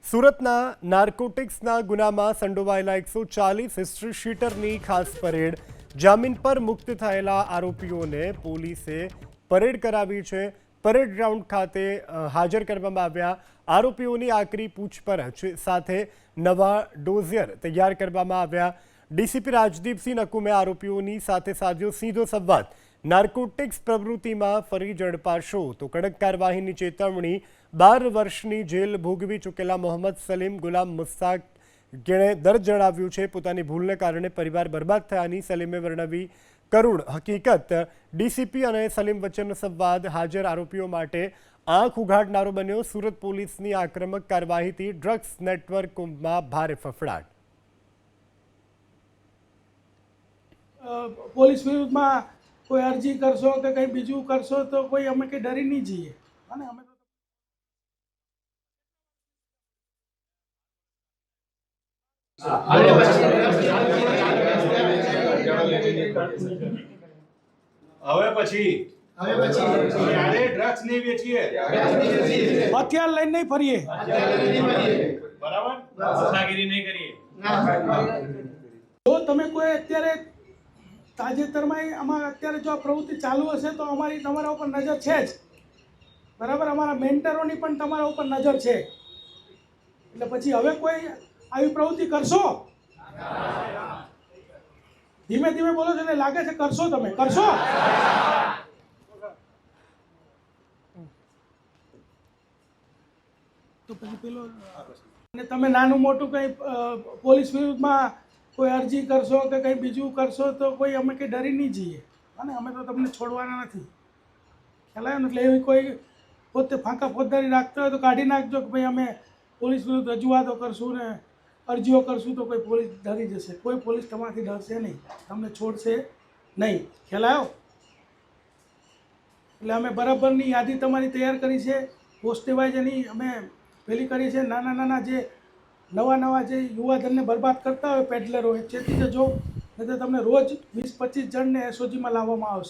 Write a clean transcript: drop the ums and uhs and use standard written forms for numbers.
સુરતના નાર્કોટિક્સના ગુનામાં સંડોવાયેલા 140 હિસ્ટ્રી શીટરની ખાસ પરેડ જામીન પર મુક્ત થયેલા આરોપીઓને પોલીસે પરેડ કરાવી છે। પરેડ ગ્રાઉન્ડ ખાતે હાજર કરવામાં આવ્યા આરોપીઓની આકરી પૂછપરછ સાથે નવા ડોઝિયર તૈયાર કરવામાં આવ્યા। ડીસીપી રાજદીપસિંહ નકુમે આરોપીઓની સાથે સાધ્યો સીધો સંવાદ। નાર્કોટિક્સ પ્રવૃત્તિમાં ફરી ઝડપાશો તો કડક કાર્યવાહીની ચેતવણી। 12 વર્ષની જેલ ભોગવી ચૂકેલા મોહમ્મદ સલીમ ગુલામ મુસ્તાક જેણે દર્દ જણાવ્યું છે પોતાની ભૂલને કારણે પરિવાર બરબાદ થયાની સલીમે વર્ણવી કરુણ હકીકત। ડીસીપી અને સલીમ વચ્ચેનો સંવાદ હાજર આરોપીઓ માટે આંખ ઉઘાડનારો બન્યો। સુરત પોલીસની આક્રમક કાર્યવાહીથી ડ્રગ્સ નેટવર્કમાં ભારે ફફડાટ। પોલીસ વિરુદ્ધમાં કોઈ અરજી કરશો કે કંઈ બીજું કરશો તો કોઈ અમે કંઈ ડરી નહીં જઈએ। અને અમે હવે પછી ત્યારે ડ્રગ્સ નહીં વેચીએ, હથિયાર લઈને નહીં ફરીએ, બરાબર, ગુંડાગીરી નહીં કરીએ। જો તમે કોઈ અત્યારે તાજેતરમાં આમાં અત્યારે જો આ પ્રવૃત્તિ ચાલુ હશે તો અમારી તમારા ઉપર નજર છે જ, બરાબર। અમારા મેન્ટરોની પણ તમારા ઉપર નજર છે, એટલે પછી હવે કોઈ આવી પ્રવૃત્તિ કરશો? ધીમે ધીમે બોલો છો એટલે લાગે છે કરશો, તમે કરશો? તો પછી પેલો અને તમે નાનું મોટું કંઈ પોલીસ વિરુદ્ધમાં કોઈ અરજી કરશો કે કંઈ બીજું કરશો તો કોઈ અમે કંઈ ડરી નહીં જઈએ, અને અમે તો તમને છોડવાના નથી, ખ્યાલ આવ્યો ને? એટલે એવી કોઈ પોતે ફાંકા ફોજદારી રાખતા હોય તો કાઢી નાખજો કે ભાઈ અમે પોલીસ વિરુદ્ધ રજૂઆતો કરશું ને અરજીઓ કરશું તો કોઈ પોલીસ ડરી જશે। કોઈ પોલીસ તમારાથી ડરશે નહીં, તમને છોડશે નહીં, ખ્યાલ આવ્યો? એટલે અમે બરાબરની યાદી તમારી તૈયાર કરી છે, પોસ્ટ વાઇઝ એની અમે પેલી કરી છે। નાના નાના જે નવા જે યુવાધનને બરબાદ કરતા હોય પેડલરો એ ચેતી જજો, નહીં તો તમને રોજ 20-25 જણને એસઓજીમાં લાવવામાં આવશે।